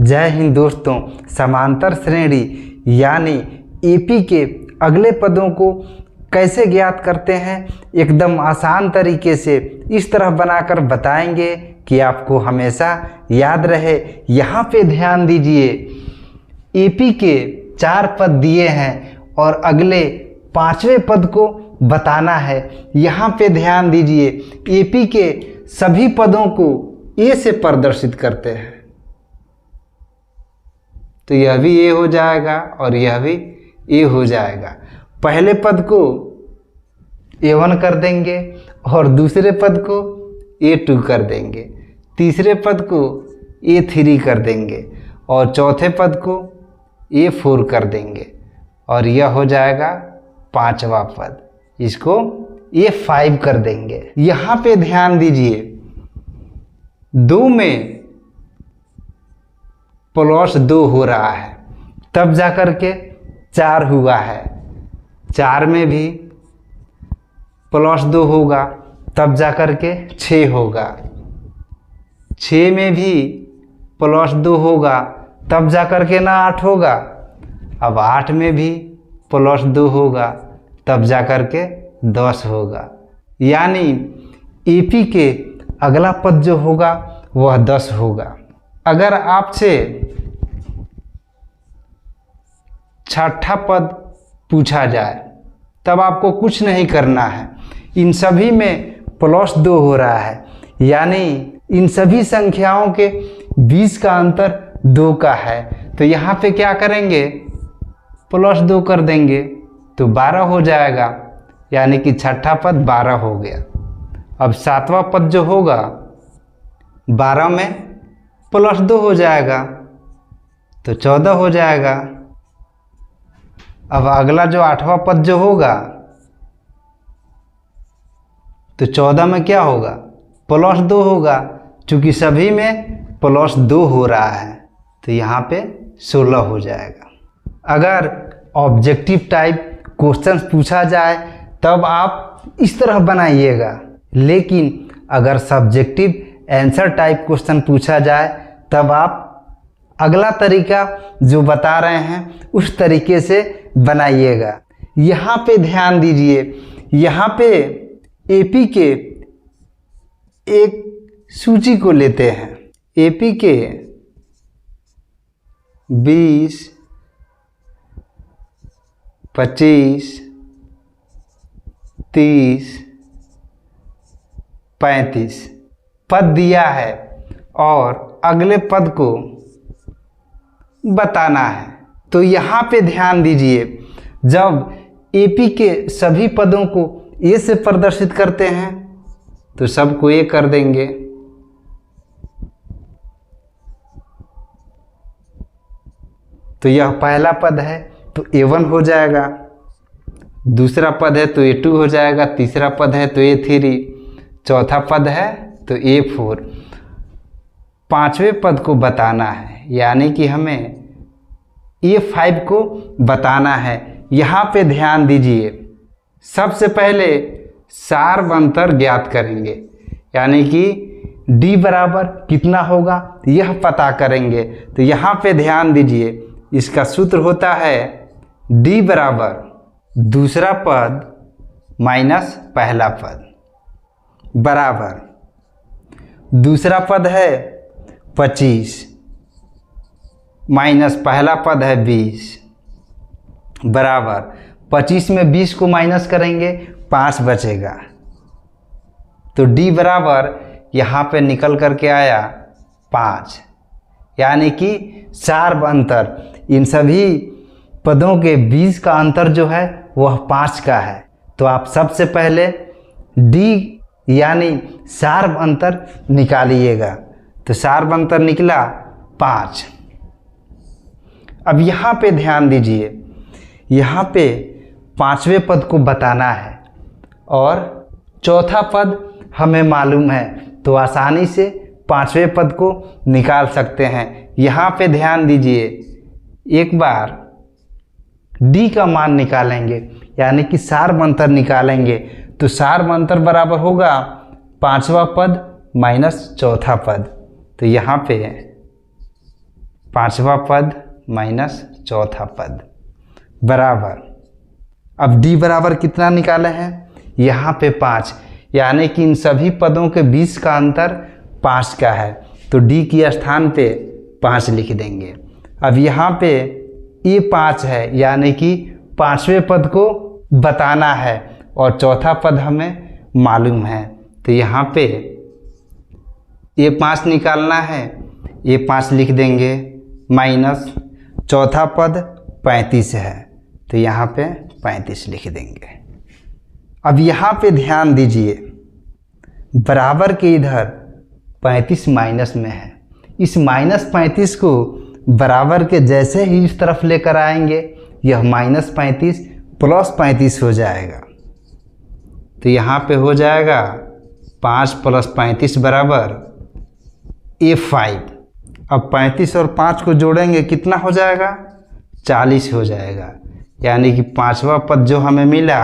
जय हिंद दोस्तों। समांतर श्रेणी यानी एपी के अगले पदों को कैसे ज्ञात करते हैं, एकदम आसान तरीके से इस तरह बनाकर बताएंगे कि आपको हमेशा याद रहे। यहाँ पे ध्यान दीजिए, एपी के 4 पद दिए हैं और अगले 5वें पद को बताना है। यहाँ पे ध्यान दीजिए, एपी के सभी पदों को ए से प्रदर्शित करते हैं, तो यह भी ए हो जाएगा और यह भी ए हो जाएगा। पहले पद को A1 कर देंगे और दूसरे पद को A2 कर देंगे, तीसरे पद को A3 कर देंगे और चौथे पद को A4 कर देंगे और यह हो जाएगा 5वां पद, इसको A5 कर देंगे। यहाँ पे ध्यान दीजिए, 2 में +2 हो रहा है तब जाकर के 4 हुआ है, 4 में भी +2 होगा तब जाकर के 6 होगा, 6 में भी +2 होगा तब जाकर के ना 8 होगा, अब 8 में भी +2 होगा तब जाकर के 10 होगा। यानी एपी के अगला पद जो होगा वह 10 होगा। अगर आपसे 6ठा पद पूछा जाए तब आपको कुछ नहीं करना है, इन सभी में +2 हो रहा है, यानी इन सभी संख्याओं के बीच का अंतर 2 का है, तो यहाँ पे क्या करेंगे, +2 कर देंगे तो 12 हो जाएगा, यानी कि 6ठा पद 12 हो गया। अब 7वां पद जो होगा 12 में +2 हो जाएगा तो 14 हो जाएगा। अब अगला जो 8वां पद जो होगा तो 14 में क्या होगा, +2 होगा, चूँकि सभी में +2 हो रहा है तो यहाँ पे 16 हो जाएगा। अगर ऑब्जेक्टिव टाइप क्वेश्चन पूछा जाए तब आप इस तरह बनाइएगा, लेकिन अगर सब्जेक्टिव आंसर टाइप क्वेश्चन पूछा जाए तब आप अगला तरीका जो बता रहे हैं उस तरीके से बनाइएगा। यहाँ पे ध्यान दीजिए, यहाँ पे एपी के एक सूची को लेते हैं, एपी के 20, 25, 30, 35 पद दिया है और अगले पद को बताना है। तो यहाँ पे ध्यान दीजिए, जब एपी के सभी पदों को ए से प्रदर्शित करते हैं तो सबको ए कर देंगे, तो यह पहला पद है तो A1 हो जाएगा, दूसरा पद है तो A2 हो जाएगा, तीसरा पद है तो A3, चौथा पद है तो A4। 5वें पद को बताना है, यानी कि हमें A5 को बताना है। यहाँ पे ध्यान दीजिए, सबसे पहले सार्व अंतर ज्ञात करेंगे, यानी कि D बराबर कितना होगा यह पता करेंगे। तो यहाँ पे ध्यान दीजिए, इसका सूत्र होता है D बराबर दूसरा पद माइनस पहला पद बराबर दूसरा पद है 25 माइनस पहला पद है 20 बराबर 25 में 20 को माइनस करेंगे 5 बचेगा, तो D बराबर यहाँ पे निकल करके आया 5, यानी कि सार्व अंतर, इन सभी पदों के बीच का अंतर जो है वह 5 का है। तो आप सबसे पहले D यानी सार्व अंतर निकालिएगा, तो सार्व अंतर निकला 5। अब यहाँ पे ध्यान दीजिए, यहाँ पे 5वें पद को बताना है और चौथा पद हमें मालूम है तो आसानी से 5वें पद को निकाल सकते हैं। यहाँ पे ध्यान दीजिए, एक बार D का मान निकालेंगे, यानी कि सार्व अंतर निकालेंगे, तो सार्व अंतर बराबर होगा 5वां पद माइनस चौथा पद। तो यहाँ पे पाँचवा पद माइनस चौथा पद बराबर, अब d बराबर कितना निकाले हैं, यहाँ पे 5, यानी कि इन सभी पदों के बीच का अंतर 5 का है, तो d की स्थान पे 5 लिख देंगे। अब यहाँ पे ये 5 है, यानी कि पाँचवें पद को बताना है और चौथा पद हमें मालूम है, तो यहाँ पे ये 5 निकालना है, ये 5 लिख देंगे, माइनस चौथा पद 35 है, तो यहाँ पे 35 लिख देंगे। अब यहाँ पे ध्यान दीजिए, बराबर के इधर 35 माइनस में है, इस -35 को बराबर के जैसे ही इस तरफ लेकर आएंगे यह -35 + 35 हो जाएगा, तो यहाँ पे हो जाएगा 5 + 35 बराबर A5। अब 35 और 5 को जोड़ेंगे कितना हो जाएगा, 40 हो जाएगा, यानी कि पाँचवा पद जो हमें मिला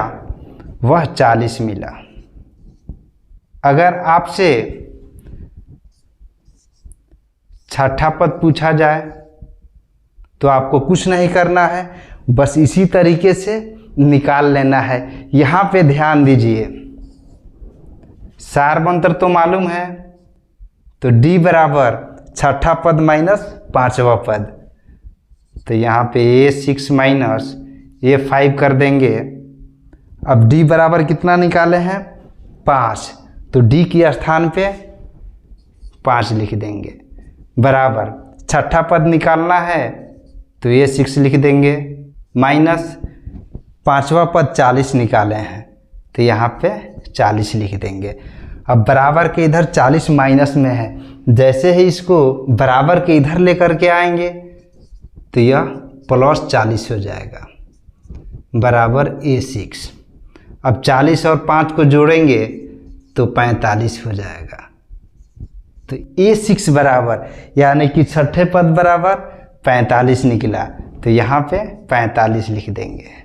वह 40 मिला। अगर आपसे छठा पद पूछा जाए तो आपको कुछ नहीं करना है, बस इसी तरीके से निकाल लेना है। यहाँ पे ध्यान दीजिए, सारबंतर तो मालूम है, तो d बराबर छठा पद माइनस पाँचवा पद, तो यहाँ पे A6 माइनस A5 कर देंगे। अब d बराबर कितना निकाले हैं, 5, तो d की स्थान पे 5 लिख देंगे, बराबर छठा पद निकालना है तो A6 लिख देंगे, माइनस पाँचवा पद 40 निकाले हैं तो यहाँ पे 40 लिख देंगे। अब बराबर के इधर 40 माइनस में है, जैसे ही इसको बराबर के इधर लेकर के आएंगे तो यह +40 हो जाएगा, बराबर A6। अब 40 और 5 को जोड़ेंगे तो 45 हो जाएगा, तो A6 बराबर, यानी कि छठे पद बराबर 45 निकला, तो यहाँ पे 45 लिख देंगे।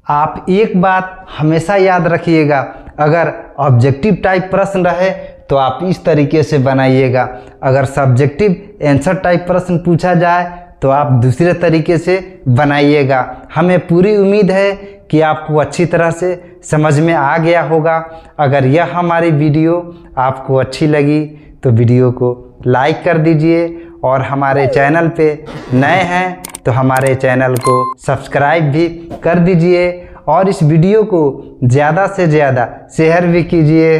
आप एक बात हमेशा याद रखिएगा, अगर ऑब्जेक्टिव टाइप प्रश्न रहे तो आप इस तरीके से बनाइएगा, अगर सब्जेक्टिव आंसर टाइप प्रश्न पूछा जाए तो आप दूसरे तरीके से बनाइएगा। हमें पूरी उम्मीद है कि आपको अच्छी तरह से समझ में आ गया होगा। अगर यह हमारी वीडियो आपको अच्छी लगी तो वीडियो को लाइक कर दीजिए, और हमारे चैनल पे नए हैं तो हमारे चैनल को सब्सक्राइब भी कर दीजिए, और इस वीडियो को ज़्यादा से ज़्यादा शेयर भी कीजिए।